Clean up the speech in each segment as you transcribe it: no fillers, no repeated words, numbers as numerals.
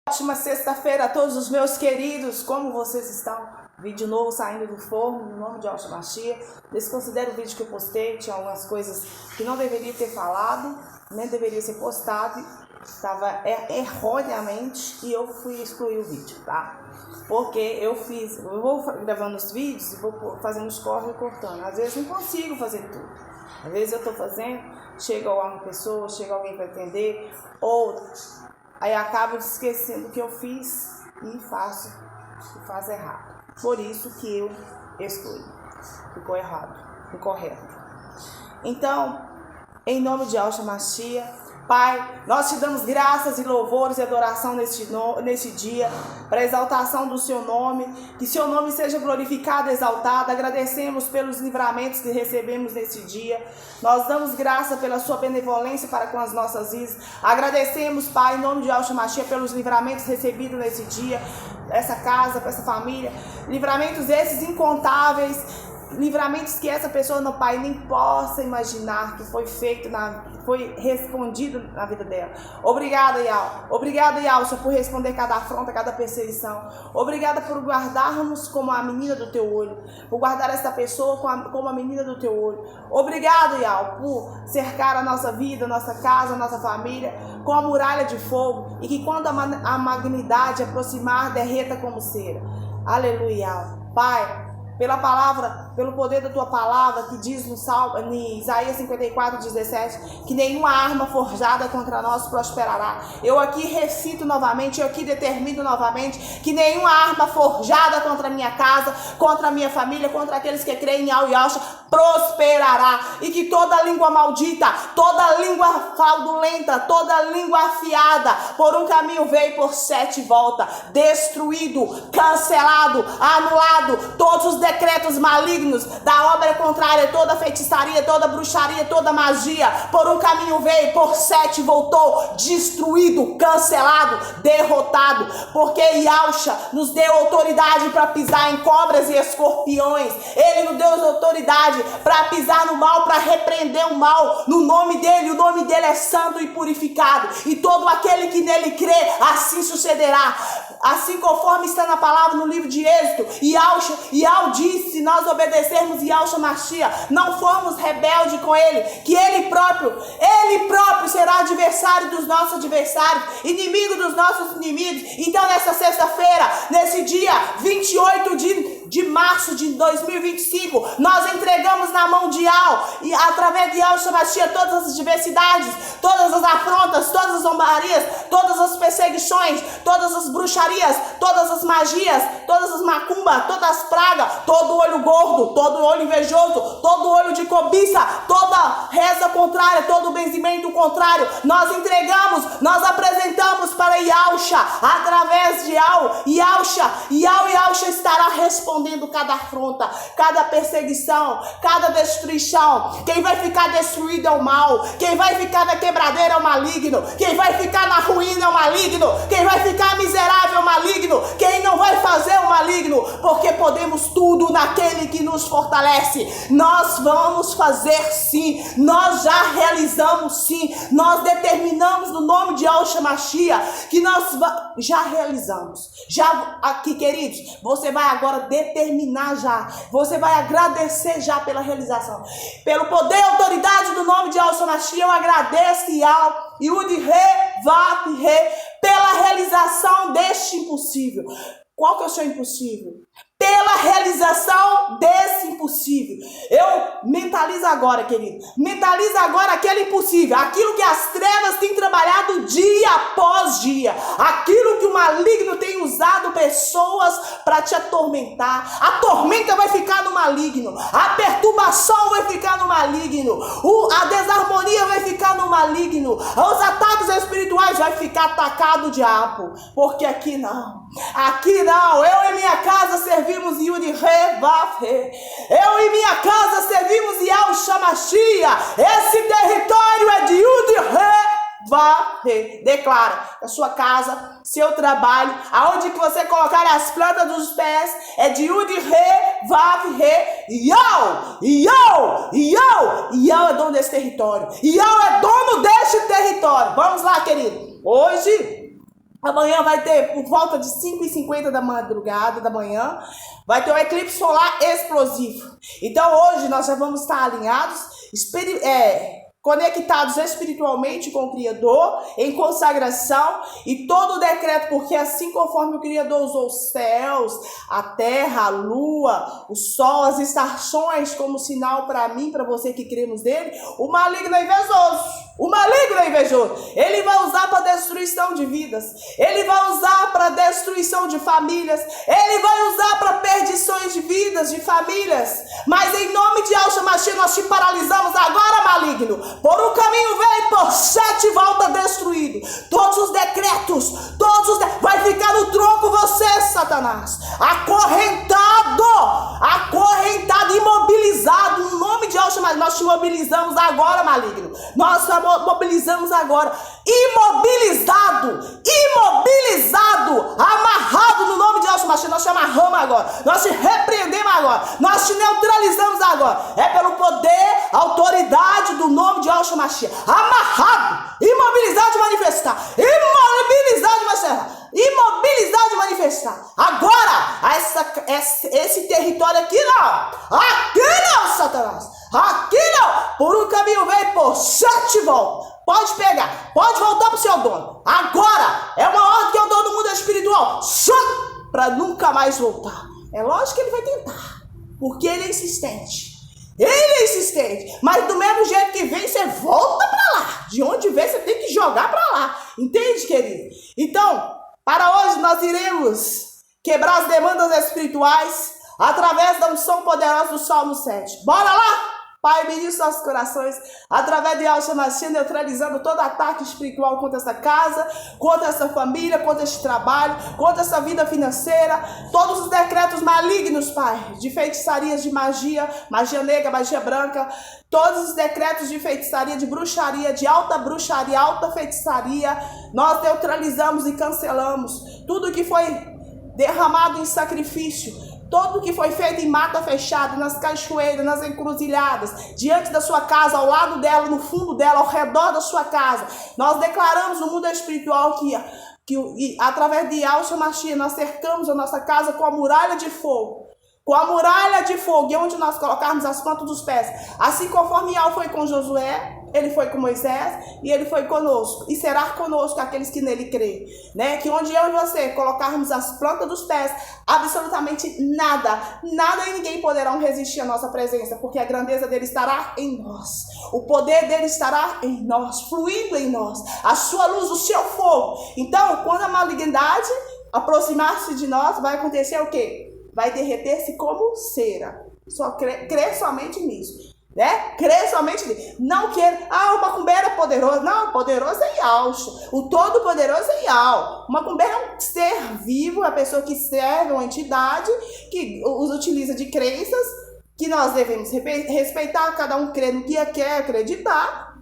Ótima sexta-feira a todos os meus queridos, como vocês estão? Vídeo novo saindo do forno, no nome de Yahshua Mashiach. Desconsidero o vídeo que eu postei, tinha algumas coisas que não deveria ter falado, nem deveria ser postado, estava erroneamente e eu fui excluir o vídeo, tá? Porque eu vou gravando os vídeos e vou fazendo os cortes e cortando. Às vezes não consigo fazer tudo. Às vezes eu tô fazendo, chega uma pessoa, chega alguém para atender, ou aí acabo esquecendo o que eu fiz e faço errado. Por isso que eu excluí. Ficou errado, incorreto. Então, em nome de Yahshua Mashiach, Pai, nós te damos graças e louvores e adoração nesse dia, para a exaltação do seu nome, que seu nome seja glorificado e exaltado. Agradecemos pelos livramentos que recebemos nesse dia. Nós damos graça pela sua benevolência para com as nossas vidas. Agradecemos, Pai, em nome de Yahshua Mashiach, pelos livramentos recebidos nesse dia, essa casa, para essa família. Livramentos esses incontáveis, livramentos que essa pessoa, no Pai, nem possa imaginar que foi feito, foi respondido na vida dela. Obrigada, Yahweh. Obrigada, Yahweh, por responder cada afronta, cada perseguição. Obrigada por guardarmos como a menina do teu olho, por guardar essa pessoa como a menina do teu olho. Obrigado, Yahweh, por cercar a nossa vida, nossa casa, nossa família com a muralha de fogo, e que quando a magnidade aproximar, derreta como cera. Aleluia. Pai, pela palavra, pelo poder da tua palavra, que diz no Salmo, em Isaías 54:17, que nenhuma arma forjada contra nós prosperará. Eu aqui recito novamente, eu aqui determino novamente, que nenhuma arma forjada contra a minha casa, contra a minha família, contra aqueles que creem em Yahshua, prosperará. E que toda língua maldita, toda língua fraudulenta, toda língua afiada, por um caminho veio, por 7 volta, destruído, cancelado, anulado, todos os decretos malignos da obra contrária, toda feitiçaria, toda bruxaria, toda magia, por um caminho veio, por 7 voltou, destruído, cancelado, derrotado, porque Yahshua nos deu autoridade para pisar em cobras e escorpiões. Ele nos deu autoridade para pisar no mal, para repreender o mal, no nome dele. O nome dele é santo e purificado, e todo aquele que nele crê, assim sucederá, assim conforme está na palavra no livro de Êxodo. Yahweh disse: se nós obedecermos Yahshua Mashiach, não formos rebeldes com ele, que ele próprio será adversário dos nossos adversários, inimigo dos nossos inimigos. Então, nessa sexta-feira, nesse dia 28 de março de 2025, nós entregamos na mão de Yahweh, e através de Yahshua Mashiach, todas as adversidades, todas as afrontas, todas as zombarias, todas as perseguições, todas as bruxarias, todas as magias, todas as macumbas, todas as pragas, todo olho gordo, todo olho invejoso, todo olho de cobiça, toda reza contrária, todo benzimento contrário, nós entregamos, nós apresentamos para Yahshua, através de Yahshua estará respondendo cada afronta, cada perseguição, cada destruição. Quem vai ficar destruído é o mal, quem vai ficar na quebradeira é o maligno, quem vai ficar na ruína é o maligno, quem vai ficar miserável é o maligno, quem não vai fazer é o maligno, porque podemos tudo naquele que nos fortalece. Nós vamos fazer sim, nós já realizamos sim, nós determinamos no nome de Yahshua Mashiach que nós já realizamos. Já aqui, queridos, você vai agora determinar já, você vai agradecer já pela realização, pelo poder e autoridade do nome de Yahshua Mashiach. Eu agradeço pela realização deste impossível. Qual que é o seu impossível? Pela realização desse impossível. Eu mentalizo agora, querido. Mentaliza agora aquele impossível. Aquilo que as trevas têm trabalhado dia após dia. Aquilo que o maligno tem usado pessoas para te atormentar. A tormenta vai ficar no maligno. A perturbação vai ficar no maligno. A desarmonia vai ficar no maligno. Os ataques espirituais vai ficar atacado o diabo. Porque aqui não. Aqui não. Eu e minha casa servimos Yud-He Vav-He. Eu e minha casa servimos Yahshua Mashiach. Esse território é de Yud-He Vav-He. Declara: a sua casa, seu trabalho, aonde que você colocar as plantas dos pés, é de Yud-He Vav-He. Yahweh é dono desse território. Yahweh é dono deste território. Vamos lá, querido. Hoje Amanhã vai ter, por volta de 5h50 da madrugada, da manhã, vai ter um eclipse solar explosivo. Então hoje nós já vamos estar alinhados, conectados espiritualmente com o Criador, em consagração, e todo o decreto, porque assim conforme o Criador usou os céus, a terra, a lua, o sol, as estações como sinal para mim, para você que cremos nele, o maligno é invejoso. O maligno é invejoso. Ele vai usar para destruição de vidas. Ele vai usar para destruição de famílias. Ele vai usar para perdições de vidas, de famílias. Mas em nome de Yahshua Mashiach nós te paralisamos agora, maligno. Por um caminho vem, por 7 volta destruído. Todos os decretos, vai ficar no tronco você, Satanás. Acorrentado, imobilizado. No nome de Yahshua Mashiach nós te mobilizamos agora, maligno. Nós mobilizamos agora, imobilizado, amarrado no nome de Yahshua Mashiach. Nós te amarramos agora, nós te repreendemos agora, nós te neutralizamos agora. É pelo poder, autoridade do nome de Yahshua Mashiach. Amarrado, imobilizado de manifestar, imobilizado de manifestar. Agora, esse território aqui não, Satanás. Aqui não, por um caminho vem, por 7 voltas. Pode pegar, pode voltar para o seu dono. Agora, é uma ordem que eu dou no mundo espiritual, para nunca mais voltar. É lógico que ele vai tentar, porque ele é insistente. Mas do mesmo jeito que vem, você volta para lá. De onde vem, você tem que jogar para lá. Entende, querido? Então, para hoje nós iremos quebrar as demandas espirituais através da unção poderosa do Salmo 7. Bora lá? Pai, ministra nossos corações, através de Yahshua Mashiach, neutralizando todo ataque espiritual contra essa casa, contra essa família, contra este trabalho, contra essa vida financeira, todos os decretos malignos, Pai, de feitiçarias, de magia, magia negra, magia branca, todos os decretos de feitiçaria, de bruxaria, de alta bruxaria, alta feitiçaria, nós neutralizamos e cancelamos tudo que foi derramado em sacrifício, tudo que foi feito em mata fechada, nas cachoeiras, nas encruzilhadas, diante da sua casa, ao lado dela, no fundo dela, ao redor da sua casa. Nós declaramos no mundo espiritual que através de Yahshua Mashiach, nós cercamos a nossa casa com a muralha de fogo. E onde nós colocarmos as plantas dos pés. Assim conforme Yahweh foi com Josué, ele foi com Moisés e ele foi conosco. E será conosco aqueles que nele creem. Né? Que onde eu e você colocarmos as plantas dos pés, absolutamente nada e ninguém poderão resistir à nossa presença. Porque a grandeza dele estará em nós. O poder dele estará em nós, fluindo em nós. A sua luz, o seu fogo. Então, quando a malignidade aproximar-se de nós, vai acontecer o quê? Vai derreter-se como cera. Só crê somente nisso. Né? Crê somente nisso. Não queira, o macumbeiro é poderoso. Não, poderoso é Yahshua. O todo-poderoso é Yahweh. O macumbeiro é um ser vivo, a pessoa que serve uma entidade, que os utiliza de crenças, que nós devemos respeitar, cada um crê no que quer acreditar.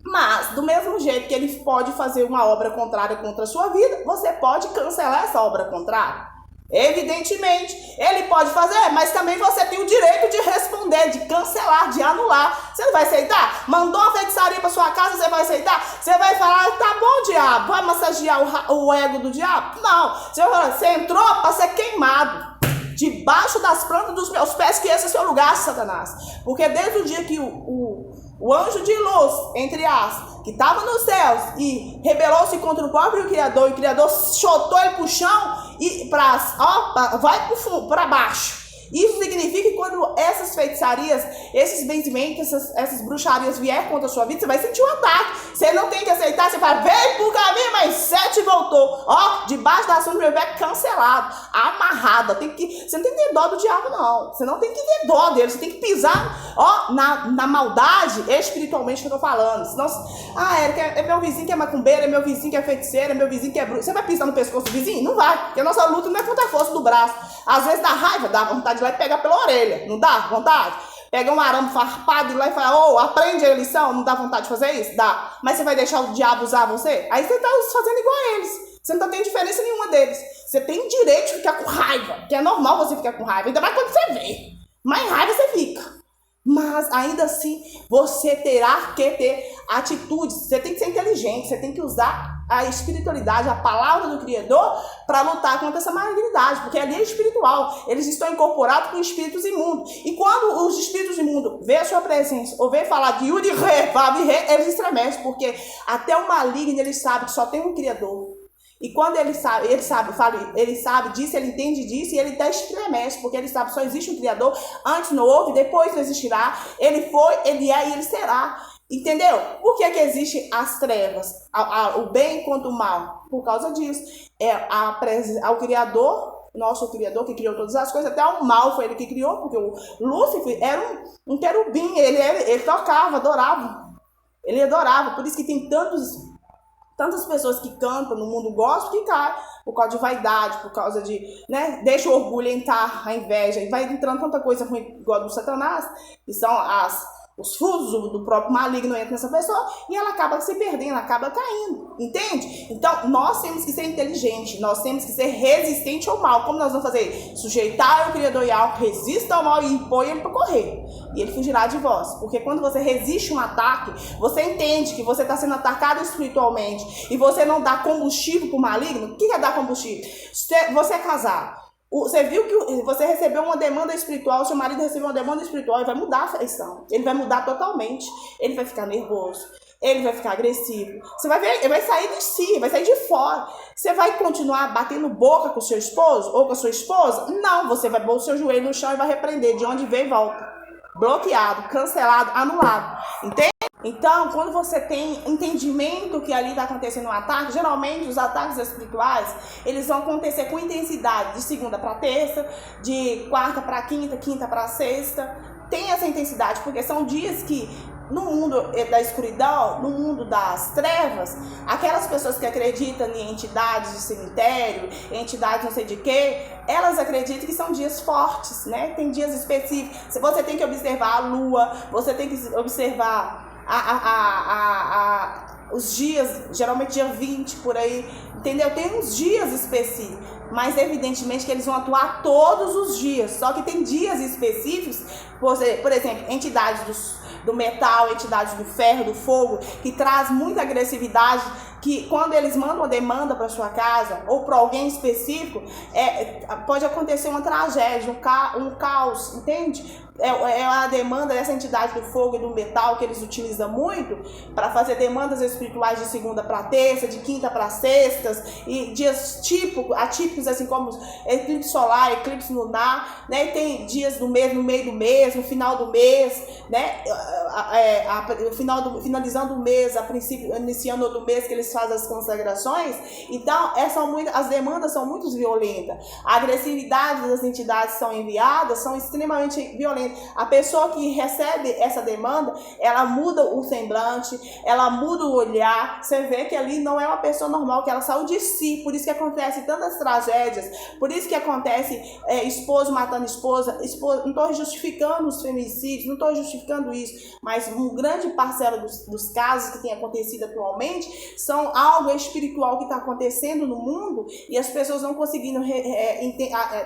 Mas, do mesmo jeito que ele pode fazer uma obra contrária contra a sua vida, você pode cancelar essa obra contrária. Evidentemente, ele pode fazer, mas também você tem o direito de responder, de cancelar, de anular. Você não vai aceitar? Mandou uma feitiçaria para sua casa, você vai aceitar? Você vai falar, tá bom, diabo, vai massagear o ego do diabo? Não, você vai falar, você entrou para ser queimado debaixo das plantas dos meus pés, que esse é o seu lugar, Satanás. Porque desde o dia que o anjo de luz, entre aspas, que estava nos céus e rebelou-se contra o próprio Criador, e o Criador chutou ele para o chão e vai para baixo. Isso significa que quando essas feitiçarias, esses benzimentos, essas bruxarias vier contra a sua vida, você vai sentir um ataque. Você não tem que aceitar, você fala, veio pro caminho, mas 7 voltou. Debaixo da ação do meu pé, cancelado, amarrada. Você não tem que ter dó do diabo, não. Você não tem que ter dó dele, você tem que pisar na maldade, espiritualmente que eu tô falando. Senão, é meu vizinho que é macumbeiro, é meu vizinho que é feiticeiro, é meu vizinho que é bruxo. Você vai pisar no pescoço do vizinho? Não vai, porque a nossa luta não é contra a força do braço. Às vezes dá raiva, dá vontade de ir lá e pegar pela orelha, não dá vontade? Pega um arame farpado e ir lá e fala, aprende a lição, não dá vontade de fazer isso? Dá. Mas você vai deixar o diabo usar você? Aí você tá fazendo igual a eles. Você não tem diferença nenhuma deles. Você tem direito de ficar com raiva, que é normal você ficar com raiva, ainda mais quando você vê. Mais raiva você fica. Mas ainda assim, você terá que ter atitudes. Você tem que ser inteligente, você tem que usar a espiritualidade, a palavra do Criador, para lutar contra essa malignidade, porque ali é espiritual, eles estão incorporados com espíritos imundos, e quando os espíritos imundos vê a sua presença, ou vê falar de Yud Re, Vav Re, eles estremecem, porque até o maligno, ele sabe que só tem um Criador. E quando ele sabe disso, ele entende disso, e ele até estremece, porque ele sabe que só existe um Criador, antes não houve, depois não existirá, ele foi, ele é e ele será. Entendeu? Por que existe as trevas, o bem contra o mal? Por causa disso. O Criador, nosso Criador, que criou todas as coisas, até o mal foi ele que criou, porque o Lúcifer era um querubim, ele tocava, adorava. Ele adorava, por isso que tem tantas pessoas que cantam no mundo gospel que caem por causa de vaidade, por causa de, né, deixa o orgulho entrar, a inveja, e vai entrando tanta coisa ruim igual do Satanás, que são os frutos do próprio maligno entra nessa pessoa e ela acaba se perdendo, acaba caindo, entende? Então, nós temos que ser inteligentes, nós temos que ser resistentes ao mal. Como nós vamos fazer? Sujeitar o Criador e algo, resista ao mal e impõe ele para correr. E ele fugirá de vós. Porque quando você resiste um ataque, você entende que você está sendo atacado espiritualmente e você não dá combustível para o maligno. O que é dar combustível? Você é casado. Você viu que você recebeu uma demanda espiritual, seu marido recebeu uma demanda espiritual, ele vai mudar a feição. Ele vai mudar totalmente. Ele vai ficar nervoso. Ele vai ficar agressivo. Você vai ver, ele vai sair de si, vai sair de fora. Você vai continuar batendo boca com o seu esposo ou com a sua esposa? Não, você vai pôr o seu joelho no chão e vai repreender. De onde veio, volta. Bloqueado, cancelado, anulado. Entende? Então, quando você tem entendimento que ali está acontecendo um ataque, geralmente os ataques espirituais, eles vão acontecer com intensidade de segunda para terça, de quarta para quinta, quinta para sexta. Tem essa intensidade, porque são dias que no mundo da escuridão, no mundo das trevas, aquelas pessoas que acreditam em entidades de cemitério, entidades não sei de quê, elas acreditam que são dias fortes, né? Tem dias específicos. Você tem que observar a lua, você tem que observar os dias, geralmente dia 20 por aí, entendeu? Tem uns dias específicos, mas evidentemente que eles vão atuar todos os dias, só que tem dias específicos, por exemplo, entidades do metal, entidades do ferro, do fogo, que traz muita agressividade, que quando eles mandam uma demanda para sua casa ou para alguém específico, pode acontecer uma tragédia, um caos, entende? É a demanda dessa entidade do fogo e do metal que eles utilizam muito para fazer demandas espirituais de segunda para terça, de quinta para sextas, e dias atípicos, assim como eclipse solar, eclipse lunar, né? E tem dias do mês, no meio do mês, no final do mês, né? Finalizando o mês, a princípio, iniciando outro mês, que eles fazem as consagrações. Então, as demandas são muito violentas. A agressividade das entidades que são enviadas são extremamente violentas. A pessoa que recebe essa demanda, ela muda o semblante, ela muda o olhar. Você vê que ali não é uma pessoa normal, que ela saiu de si. Por isso que acontece tantas tragédias, por isso que acontece esposo matando esposa. Não estou justificando os feminicídios, não estou justificando isso, mas um grande parcela dos casos que tem acontecido atualmente são algo espiritual que está acontecendo no mundo, e as pessoas não conseguindo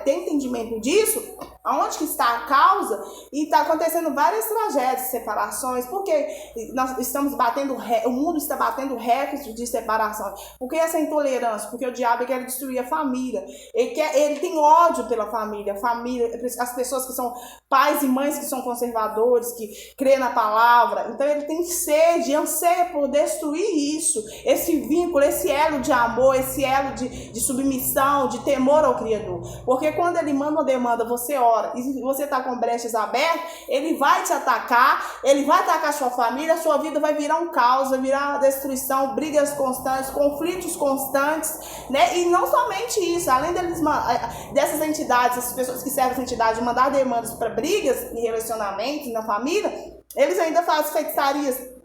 ter entendimento disso, aonde que está a causa, e está acontecendo várias tragédias, separações, porque nós estamos o mundo está batendo recorde de separação. Por que essa intolerância? Porque o diabo quer destruir a família, ele tem ódio pela família, as pessoas que são pais e mães que são conservadores, que crê na palavra. Então ele tem sede, anseia por destruir isso, esse vínculo, esse elo de amor, esse elo de submissão, de temor ao Criador. Porque quando ele manda uma demanda, você ora, e se você está com brechas abertas, ele vai te atacar, ele vai atacar a sua família, a sua vida vai virar um caos, vai virar uma destruição, brigas constantes, conflitos constantes, né? E não somente isso, além dessas entidades, essas pessoas que servem essa entidade, mandar demandas para brigas em relacionamentos, na família, eles ainda fazem feitiçarias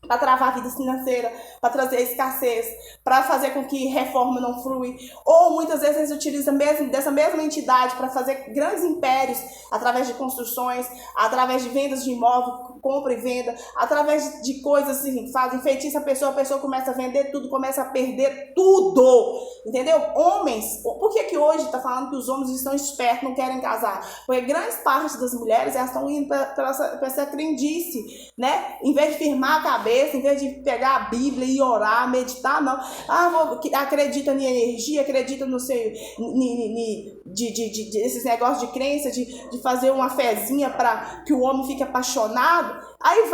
para travar a vida financeira, para trazer escassez, para fazer com que reforma não flui. Ou muitas vezes eles utilizam dessa mesma entidade para fazer grandes impérios através de construções, através de vendas de imóvel, compra e venda, através de coisas assim, fazem feitiço, a pessoa começa a vender tudo, começa a perder tudo, entendeu? Homens, por que hoje está falando que os homens estão espertos, não querem casar? Porque grande parte das mulheres, elas estão indo para essa crendice, né? Em vez de firmar a cabeça, cabeça, em vez de pegar a Bíblia e orar, meditar, não. Acredita em energia, acredita no seu, esses negócios de crença, de fazer uma fezinha para que o homem fique apaixonado. Aí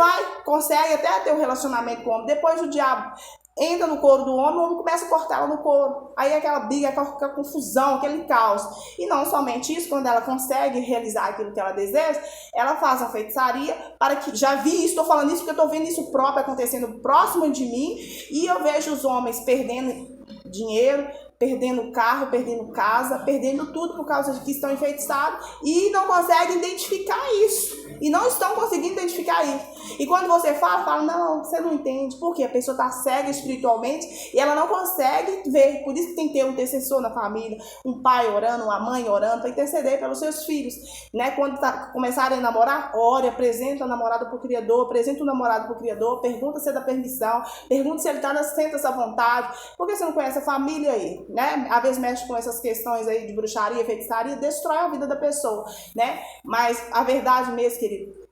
consegue até ter um relacionamento com o homem. Depois o diabo entra no couro do homem, o homem começa a cortar ela no couro. Aí aquela briga, aquela confusão, aquele caos. E não somente isso, quando ela consegue realizar aquilo que ela deseja, ela faz a feitiçaria para que... Já vi isso, estou falando isso porque eu estou vendo isso próprio acontecendo próximo de mim. E eu vejo os homens perdendo dinheiro, perdendo carro, perdendo casa, perdendo tudo por causa de que estão enfeitiçados e não conseguem identificar isso. E não estão conseguindo identificar isso. E quando você fala, não, você não entende. Porque a pessoa está cega espiritualmente e ela não consegue ver. Por isso que tem que ter um intercessor na família, um pai orando, uma mãe orando, para interceder pelos seus filhos. Né? Quando começarem a namorar, ore, apresenta a namorada para o Criador, apresenta o namorado para o Criador, pergunta se é da permissão, pergunta se ele sente essa vontade. Porque você não conhece a família aí, né? Às vezes mexe com essas questões aí de bruxaria, feitiçaria, destrói a vida da pessoa, né? Mas a verdade mesmo, querido,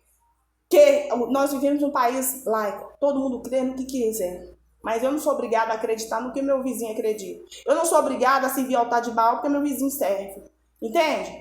que nós vivemos num país laico, todo mundo crê no que quiser. Mas eu não sou obrigada a acreditar no que meu vizinho acredita. Eu não sou obrigada a servir ao altar de Baal porque meu vizinho serve. Entende?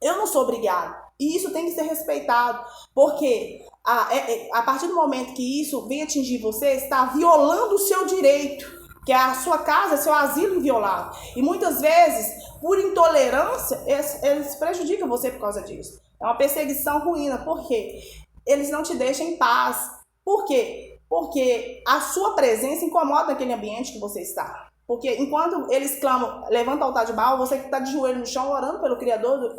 Eu não sou obrigada. E isso tem que ser respeitado. Porque a partir do momento que isso vem atingir você, está violando o seu direito. Que a sua casa é seu asilo inviolável. E muitas vezes, por intolerância, eles prejudicam você por causa disso. É uma perseguição ruína. Por quê? Eles não te deixam em paz. Por quê? Porque a sua presença incomoda aquele ambiente que você está. Porque enquanto eles clamam, levanta o altar de Baal, você que está de joelho no chão orando pelo Criador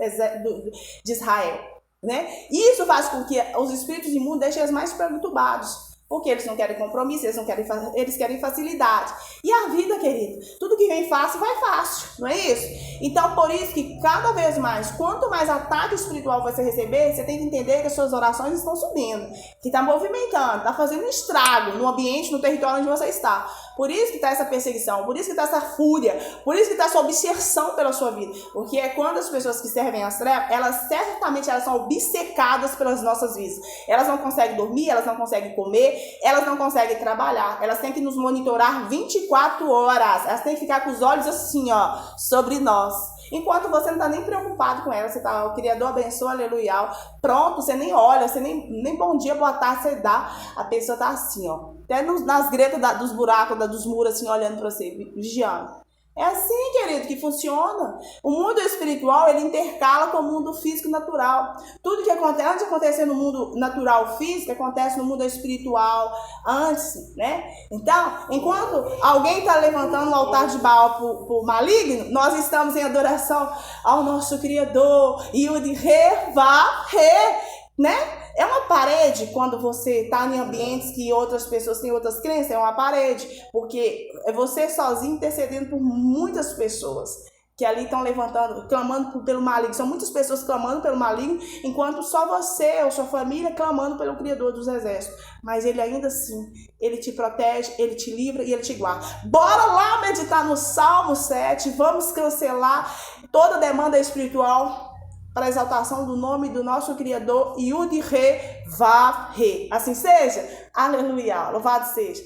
de Israel. Né? Isso faz com que os espíritos imundos deixem eles mais perturbados. Porque eles não querem compromisso, eles querem facilidade. E a vida, querido, tudo que vem fácil, vai fácil, não é isso? Então, por isso que cada vez mais, quanto mais ataque espiritual você receber, você tem que entender que as suas orações estão subindo, que está movimentando, está fazendo um estrago no ambiente, no território onde você está. Por isso que está essa perseguição, por isso que está essa fúria, por isso que está essa obsessão pela sua vida. Porque é quando as pessoas que servem às trevas, elas são obcecadas pelas nossas vidas. Elas não conseguem dormir, elas não conseguem comer, elas não conseguem trabalhar, elas têm que nos monitorar 24 horas, elas têm que ficar com os olhos assim, ó, sobre nós. Enquanto você não está nem preocupado com ela, você está, o Criador abençoa, aleluia, pronto, você nem olha, você nem bom dia, boa tarde, você dá, a pessoa está assim, ó, até nas gretas dos buracos, dos muros, assim, olhando para você, vigiando. É assim, querido, que funciona. O mundo espiritual, ele intercala com o mundo físico e natural. Tudo que acontece, antes de acontecer no mundo natural físico, acontece no mundo espiritual antes, né? Então, enquanto alguém está levantando um altar de Baal pro maligno, nós estamos em adoração ao nosso Criador. E o de né? É uma parede quando você está em ambientes que outras pessoas têm outras crenças, é uma parede, porque é você sozinho intercedendo por muitas pessoas que ali estão levantando, clamando pelo maligno. São muitas pessoas clamando pelo maligno, enquanto só você ou sua família clamando pelo Criador dos Exércitos. Mas ele ainda assim, ele te protege, ele te livra e ele te guarda. Bora lá meditar no Salmo 7, vamos cancelar toda demanda espiritual para a exaltação do nome do nosso Criador, Yud-Re-Va-Re. Assim seja? Aleluia, louvado seja.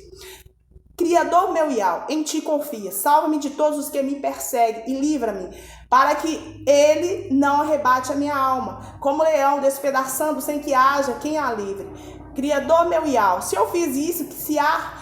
Criador meu Iau, em ti confia, salva-me de todos os que me perseguem e livra-me, para que ele não arrebate a minha alma, como leão despedaçando sem que haja quem a livre. Criador meu Iau, se eu fiz isso, que se há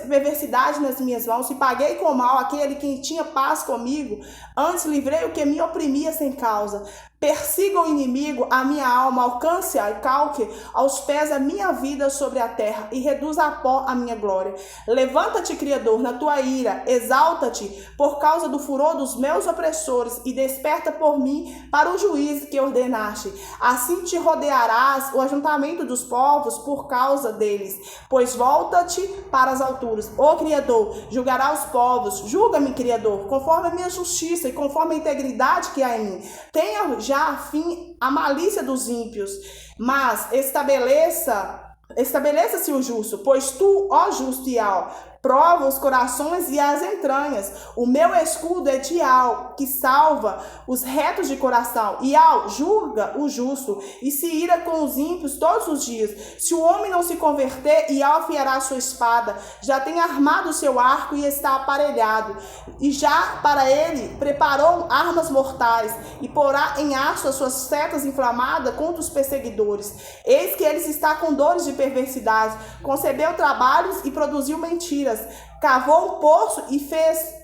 perversidade nas minhas mãos, se paguei com mal aquele que tinha paz comigo, antes livrei o que me oprimia sem causa. Persiga o inimigo a minha alma, alcance-a e calque aos pés a minha vida sobre a terra e reduza a pó a minha glória. Levanta-te, Criador, na tua ira, exalta-te por causa do furor dos meus opressores e desperta por mim para o juízo que ordenaste. Assim te rodearás o ajuntamento dos povos por causa deles, pois volta-te para as alturas. Ó Criador, julgará os povos. Julga-me, Criador, conforme a minha justiça e conforme a integridade que há em mim. Tenha já fim a malícia dos ímpios, mas estabeleça-se o justo, pois tu, ó justo Iau, prova os corações e as entranhas. O meu escudo é de Al, que salva os retos de coração. E Al julga o justo e se ira com os ímpios todos os dias. Se o homem não se converter, e Al afiará a sua espada. Já tem armado o seu arco e está aparelhado. E já para ele preparou armas mortais e porá em aço as suas setas inflamadas contra os perseguidores. Eis que ele está com dores de perversidade, concebeu trabalhos e produziu mentiras, cavou um poço e fez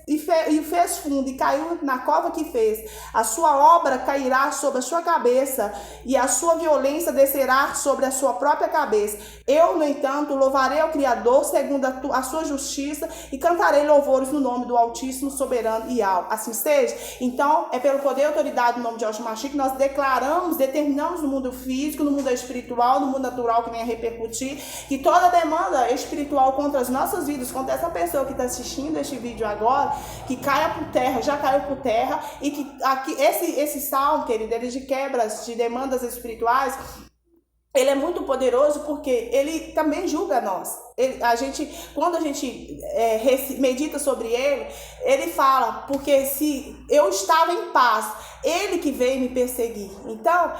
fundo, e caiu na cova que fez. A sua obra cairá sobre a sua cabeça, e a sua violência descerá sobre a sua própria cabeça. Eu, no entanto, louvarei ao Criador segundo a sua justiça, e cantarei louvores no nome do Altíssimo, Soberano e Al. Assim seja. Então, é pelo poder e autoridade do nome de Yahshua Mashiach que nós determinamos no mundo físico, no mundo espiritual, no mundo natural que vem a repercutir, que toda demanda espiritual contra as nossas vidas, contra essa pessoa que está assistindo este vídeo agora, que caia por terra, já caiu por terra, e que aqui, esse salmo, querido, ele de quebras de demandas espirituais, ele é muito poderoso porque ele também julga nós. Quando a gente medita sobre ele fala, porque se eu estava em paz, ele que veio me perseguir. Então,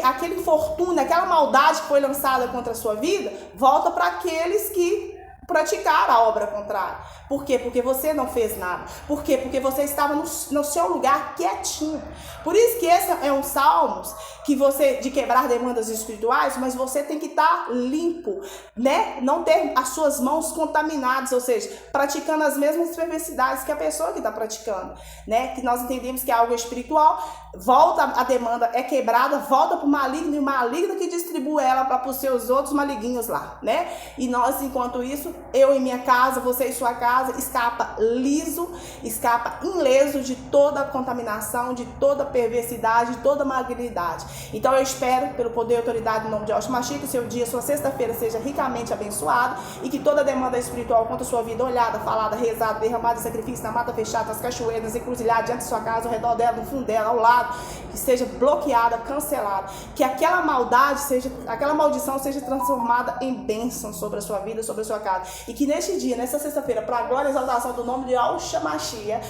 aquele infortúnio, aquela maldade que foi lançada contra a sua vida, volta para aqueles que praticaram a obra contrária. Por quê? Porque você não fez nada. Por quê? Porque você estava no seu lugar quietinho. Por isso que esse é um salmos que você, de quebrar demandas espirituais, mas você tem que estar limpo, né? Não ter as suas mãos contaminadas, ou seja, praticando as mesmas perversidades que a pessoa que está praticando, né? Que nós entendemos que é algo espiritual, volta a demanda, é quebrada, volta para o maligno, e o maligno que distribui ela para os seus outros maliguinhos lá, né? E nós, enquanto isso, eu em minha casa, você em sua casa, escapa liso, escapa ileso de toda a contaminação, de toda a perversidade, de toda a malignidade. Então eu espero, pelo poder e autoridade no nome de Yahshua Mashiach, que o seu dia, sua sexta-feira seja ricamente abençoado, e que toda demanda espiritual contra a sua vida, olhada, falada, rezada, derramada, sacrifício na mata fechada, nas cachoeiras, nas encruzilhadas, diante de sua casa, ao redor dela, no fundo dela, ao lado, que seja bloqueada, cancelada, que aquela maldade aquela maldição seja transformada em bênção sobre a sua vida, sobre a sua casa, e que neste dia, nessa sexta-feira, para a glória e exaltação do nome de Yahshua Mashiach,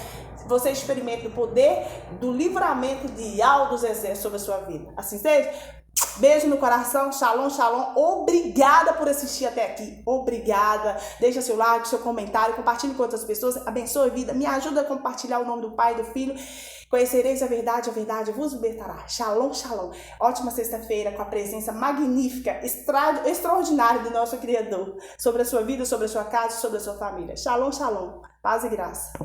você experimente o poder do livramento de Yahweh dos exércitos sobre a sua vida. Assim seja. Beijo no coração, shalom, shalom. Obrigada por assistir até aqui. Obrigada. Deixa seu like, seu comentário, compartilhe com outras pessoas. Abençoe a vida. Me ajuda a compartilhar o nome do Pai e do Filho. Conhecereis a verdade vos libertará. Shalom, shalom. Ótima sexta-feira com a presença magnífica, extraordinária do nosso Criador sobre a sua vida, sobre a sua casa, sobre a sua família. Shalom, shalom. Paz e graça.